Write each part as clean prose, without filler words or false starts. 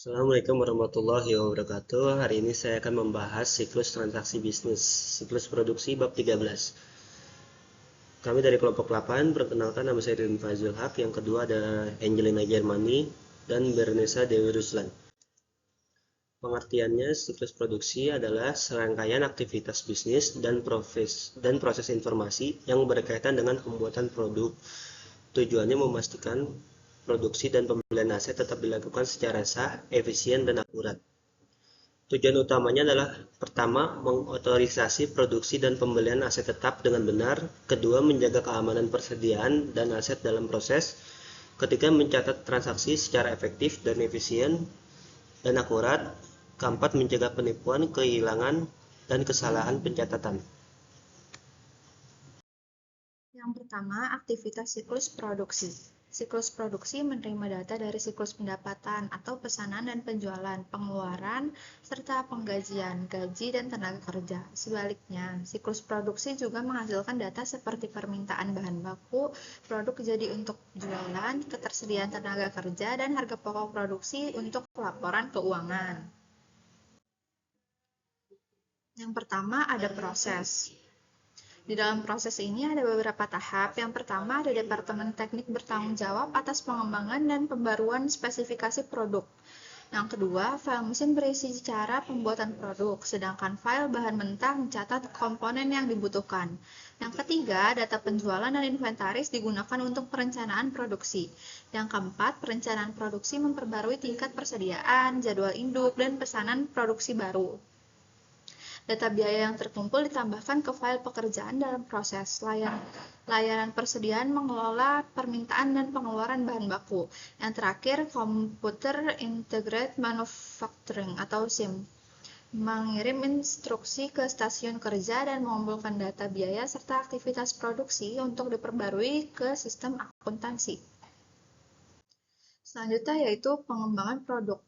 Assalamualaikum warahmatullahi wabarakatuh. Hari ini saya akan membahas siklus transaksi bisnis, siklus produksi bab 13. Kami dari kelompok 8, perkenalkan nama saya Rin Fazil Haq, yang kedua ada Angelina Germani dan Bernesa Dewi Ruslan. Pengertiannya, siklus produksi adalah serangkaian aktivitas bisnis dan proses informasi yang berkaitan dengan pembuatan produk. Tujuannya memastikan produksi dan pembelian aset tetap dilakukan secara sah, efisien, dan akurat. Tujuan utamanya adalah pertama, mengotorisasi produksi dan pembelian aset tetap dengan benar, kedua, menjaga keamanan persediaan dan aset dalam proses, ketiga, mencatat transaksi secara efektif dan efisien dan akurat, keempat, mencegah penipuan, kehilangan, dan kesalahan pencatatan. Yang pertama, aktivitas siklus produksi. Siklus produksi menerima data dari siklus pendapatan atau pesanan dan penjualan, pengeluaran, serta penggajian, gaji, dan tenaga kerja. Sebaliknya, siklus produksi juga menghasilkan data seperti permintaan bahan baku, produk jadi untuk jualan, ketersediaan tenaga kerja, dan harga pokok produksi untuk laporan keuangan. Yang pertama ada proses. Di dalam proses ini ada beberapa tahap. Yang pertama ada Departemen Teknik bertanggung jawab atas pengembangan dan pembaruan spesifikasi produk. Yang kedua, file mesin berisi cara pembuatan produk, sedangkan file bahan mentah mencatat komponen yang dibutuhkan. Yang ketiga, data penjualan dan inventaris digunakan untuk perencanaan produksi. Yang keempat, perencanaan produksi memperbarui tingkat persediaan, jadwal induk, dan pesanan produksi baru. Data biaya yang terkumpul ditambahkan ke file pekerjaan dalam proses. Layanan persediaan mengelola permintaan dan pengeluaran bahan baku. Yang terakhir, Computer Integrated Manufacturing atau SIM mengirim instruksi ke stasiun kerja dan mengumpulkan data biaya serta aktivitas produksi untuk diperbarui ke sistem akuntansi. Selanjutnya yaitu pengembangan produk.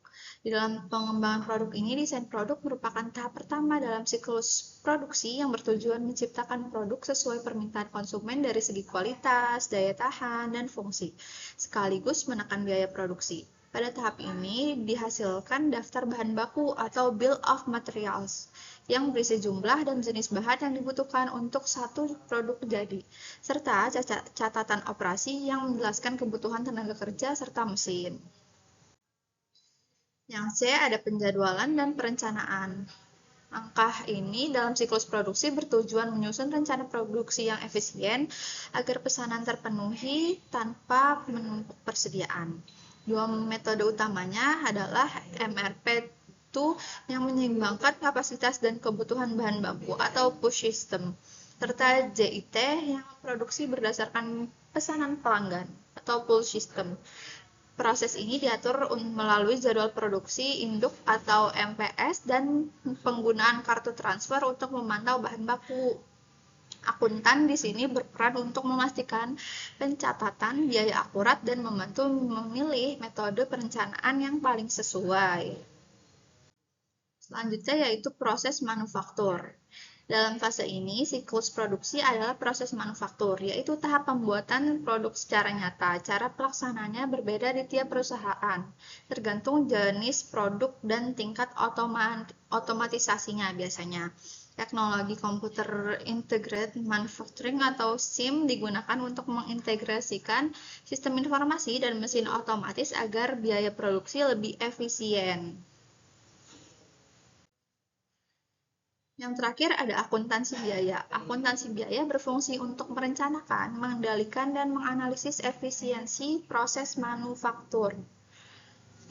Di dalam pengembangan produk ini, desain produk merupakan tahap pertama dalam siklus produksi yang bertujuan menciptakan produk sesuai permintaan konsumen dari segi kualitas, daya tahan, dan fungsi, sekaligus menekan biaya produksi. Pada tahap ini dihasilkan daftar bahan baku atau Bill of Materials yang berisi jumlah dan jenis bahan yang dibutuhkan untuk satu produk jadi, serta catatan operasi yang menjelaskan kebutuhan tenaga kerja serta mesin. Yang C ada penjadwalan dan perencanaan. Langkah ini dalam siklus produksi bertujuan menyusun rencana produksi yang efisien agar pesanan terpenuhi tanpa menumpuk persediaan. Dua metode utamanya adalah MRP itu yang menyeimbangkan kapasitas dan kebutuhan bahan baku atau push system, serta JIT yang produksi berdasarkan pesanan pelanggan atau pull system. Proses ini diatur melalui jadwal produksi, induk atau MPS, dan penggunaan kartu transfer untuk memantau bahan baku. Akuntan di sini berperan untuk memastikan pencatatan biaya akurat dan membantu memilih metode perencanaan yang paling sesuai. Selanjutnya yaitu proses manufaktur. Dalam fase ini, siklus produksi adalah proses manufaktur, yaitu tahap pembuatan produk secara nyata. Cara pelaksananya berbeda di tiap perusahaan, tergantung jenis produk dan tingkat otomatisasinya biasanya. Teknologi Computer Integrated Manufacturing atau SIM digunakan untuk mengintegrasikan sistem informasi dan mesin otomatis agar biaya produksi lebih efisien. Yang terakhir ada akuntansi biaya. Akuntansi biaya berfungsi untuk merencanakan, mengendalikan, dan menganalisis efisiensi proses manufaktur.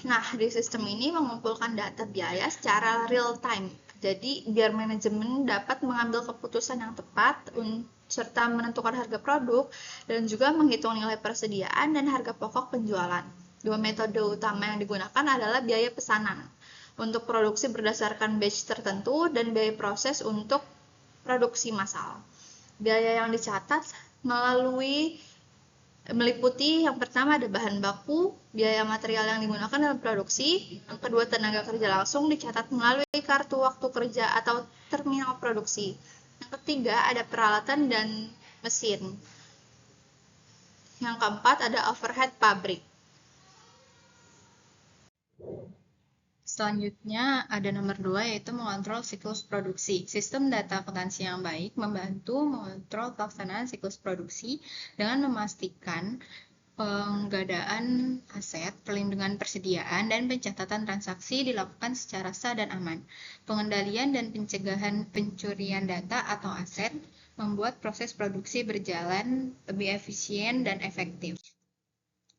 Nah, di sistem ini mengumpulkan data biaya secara real time. Jadi, biar manajemen dapat mengambil keputusan yang tepat serta menentukan harga produk dan juga menghitung nilai persediaan dan harga pokok penjualan. Dua metode utama yang digunakan adalah biaya pesanan untuk produksi berdasarkan batch tertentu dan biaya proses untuk produksi massal. Biaya yang dicatat meliputi yang pertama ada bahan baku, biaya material yang digunakan dalam produksi, yang kedua tenaga kerja langsung dicatat melalui kartu waktu kerja atau terminal produksi, yang ketiga ada peralatan dan mesin, yang keempat ada overhead pabrik. Selanjutnya ada nomor 2 yaitu mengontrol siklus produksi. Sistem data akuntansi yang baik membantu mengontrol pelaksanaan siklus produksi dengan memastikan pengadaan aset, perlindungan persediaan, dan pencatatan transaksi dilakukan secara sah dan aman. Pengendalian dan pencegahan pencurian data atau aset membuat proses produksi berjalan lebih efisien dan efektif.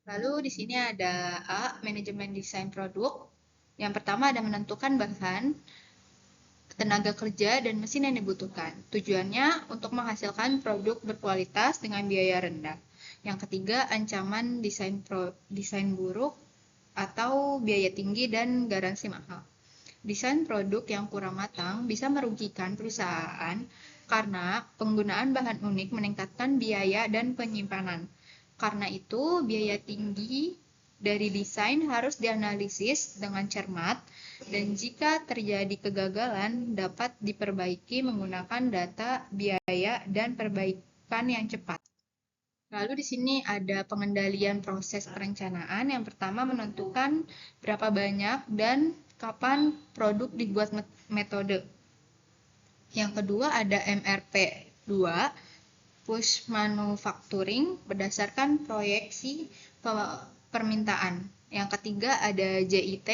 Lalu di sini ada A, manajemen desain produk. Yang pertama ada menentukan bahan, tenaga kerja, dan mesin yang dibutuhkan. Tujuannya untuk menghasilkan produk berkualitas dengan biaya rendah. Yang ketiga, ancaman desain buruk atau biaya tinggi dan garansi mahal. Desain produk yang kurang matang bisa merugikan perusahaan karena penggunaan bahan unik meningkatkan biaya dan penyimpanan. Karena itu, biaya tinggi dari desain harus dianalisis dengan cermat, dan jika terjadi kegagalan dapat diperbaiki menggunakan data, biaya, dan perbaikan yang cepat. Lalu di sini ada pengendalian proses perencanaan. Yang pertama menentukan berapa banyak dan kapan produk dibuat metode. Yang kedua ada MRP 2, push manufacturing berdasarkan proyeksi permintaan. Yang ketiga ada JIT,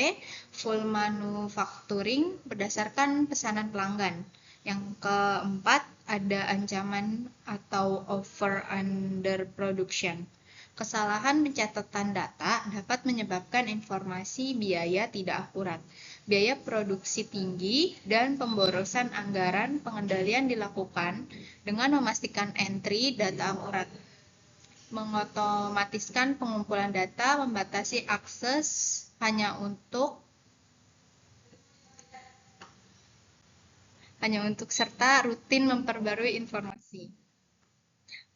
full manufacturing berdasarkan pesanan pelanggan. Yang keempat ada ancaman atau over under production. Kesalahan pencatatan data dapat menyebabkan informasi biaya tidak akurat, biaya produksi tinggi, dan pemborosan anggaran. Pengendalian dilakukan dengan memastikan entry data akurat, mengotomatiskan pengumpulan data, membatasi akses hanya untuk serta rutin memperbarui informasi.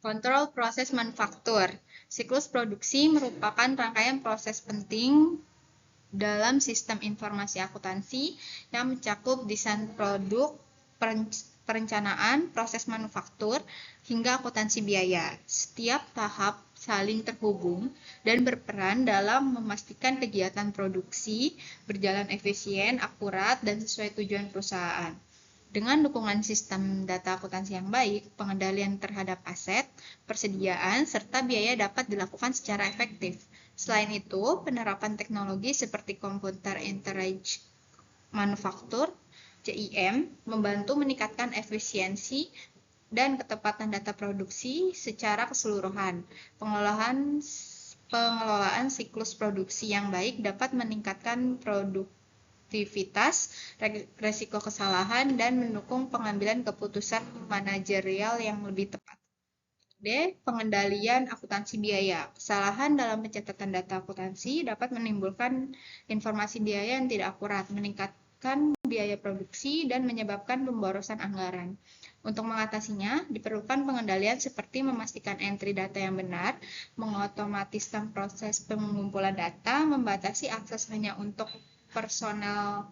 Kontrol proses manufaktur. Siklus produksi merupakan rangkaian proses penting dalam sistem informasi akuntansi yang mencakup desain produk, perencanaan, proses manufaktur, hingga akuntansi biaya. Setiap tahap saling terhubung dan berperan dalam memastikan kegiatan produksi berjalan efisien, akurat, dan sesuai tujuan perusahaan. Dengan dukungan sistem data akuntansi yang baik, pengendalian terhadap aset, persediaan, serta biaya dapat dilakukan secara efektif. Selain itu, penerapan teknologi seperti Computer Aided Manufacture (CIM) membantu meningkatkan efisiensi dan ketepatan data produksi secara keseluruhan. Pengelolaan siklus produksi yang baik dapat meningkatkan produktivitas, resiko kesalahan, dan mendukung pengambilan keputusan manajerial yang lebih tepat. D. Pengendalian akuntansi biaya. Kesalahan dalam pencatatan data akuntansi dapat menimbulkan informasi biaya yang tidak akurat, meningkatkan biaya produksi, dan menyebabkan pemborosan anggaran. Untuk mengatasinya, diperlukan pengendalian seperti memastikan entry data yang benar, mengotomatiskan proses pengumpulan data, membatasi akses hanya untuk personel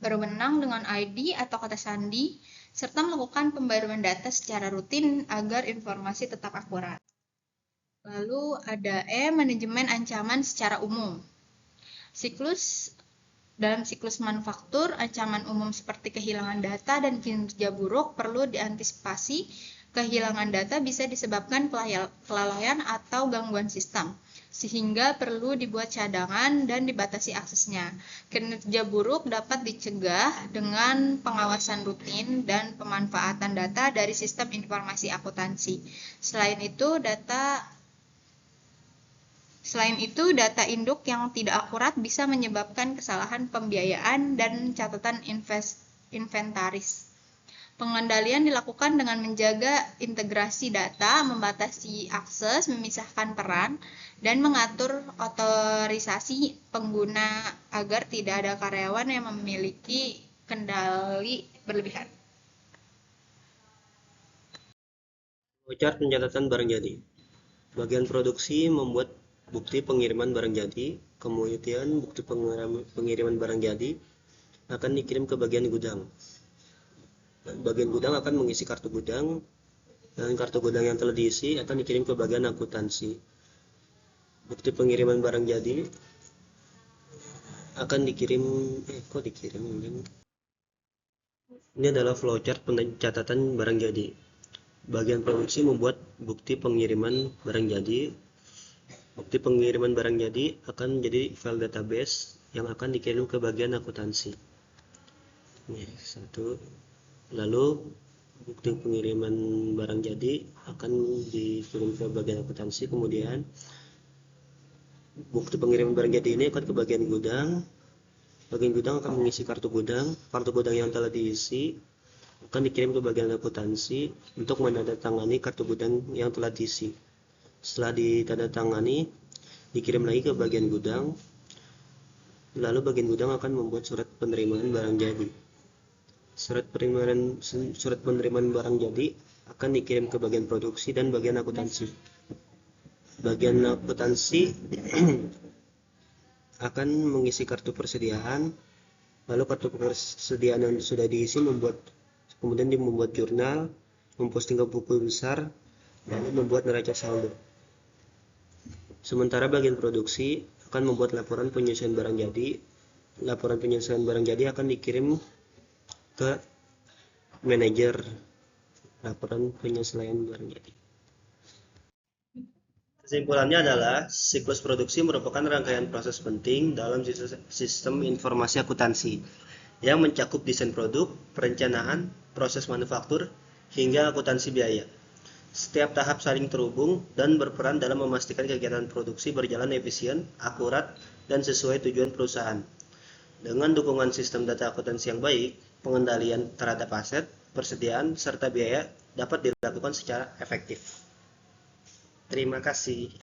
berwenang dengan ID atau kata sandi, serta melakukan pembaruan data secara rutin agar informasi tetap akurat. Lalu ada E, manajemen ancaman secara umum. Dalam siklus manufaktur, ancaman umum seperti kehilangan data dan kinerja buruk perlu diantisipasi. Kehilangan data bisa disebabkan kelalaian atau gangguan sistem, sehingga perlu dibuat cadangan dan dibatasi aksesnya. Kinerja buruk dapat dicegah dengan pengawasan rutin dan pemanfaatan data dari sistem informasi akuntansi. Selain itu, data induk yang tidak akurat bisa menyebabkan kesalahan pembiayaan dan catatan inventaris. Pengendalian dilakukan dengan menjaga integrasi data, membatasi akses, memisahkan peran, dan mengatur otorisasi pengguna agar tidak ada karyawan yang memiliki kendali berlebihan. Flowchart pencatatan barang jadi. Bagian produksi membuat bukti pengiriman barang jadi, kemudian bukti pengiriman barang jadi akan dikirim ke bagian gudang. Bagian gudang akan mengisi kartu gudang, dan kartu gudang yang telah diisi akan dikirim ke bagian akuntansi. Bukti pengiriman barang jadi akan dikirim ini adalah flowchart pencatatan barang jadi. Bagian produksi membuat bukti pengiriman barang jadi. Bukti pengiriman barang jadi akan menjadi file database yang akan dikirim ke bagian akuntansi. Ini satu. Lalu bukti pengiriman barang jadi akan dikirim ke bagian akuntansi. Kemudian bukti pengiriman barang jadi ini akan ke bagian gudang. Bagian gudang akan mengisi kartu gudang. Kartu gudang yang telah diisi akan dikirim ke bagian akuntansi untuk menandatangani kartu gudang yang telah diisi. Setelah ditandatangani, dikirim lagi ke bagian gudang. Lalu bagian gudang akan membuat surat penerimaan barang jadi. Surat penerimaan barang jadi akan dikirim ke bagian produksi dan bagian akuntansi. Bagian akuntansi akan mengisi kartu persediaan, lalu kartu persediaan yang sudah diisi kemudian membuat jurnal, memposting ke buku besar, lalu membuat neraca saldo. Sementara bagian produksi akan membuat laporan penyelesaian barang jadi. Laporan penyelesaian barang jadi akan dikirim ke manajer laporan penyelesaian barang jadi. Kesimpulannya adalah siklus produksi merupakan rangkaian proses penting dalam sistem informasi akuntansi yang mencakup desain produk, perencanaan, proses manufaktur, hingga akuntansi biaya. Setiap tahap saling terhubung dan berperan dalam memastikan kegiatan produksi berjalan efisien, akurat, dan sesuai tujuan perusahaan. Dengan dukungan sistem data akuntansi yang baik, pengendalian terhadap aset, persediaan, serta biaya dapat dilakukan secara efektif. Terima kasih.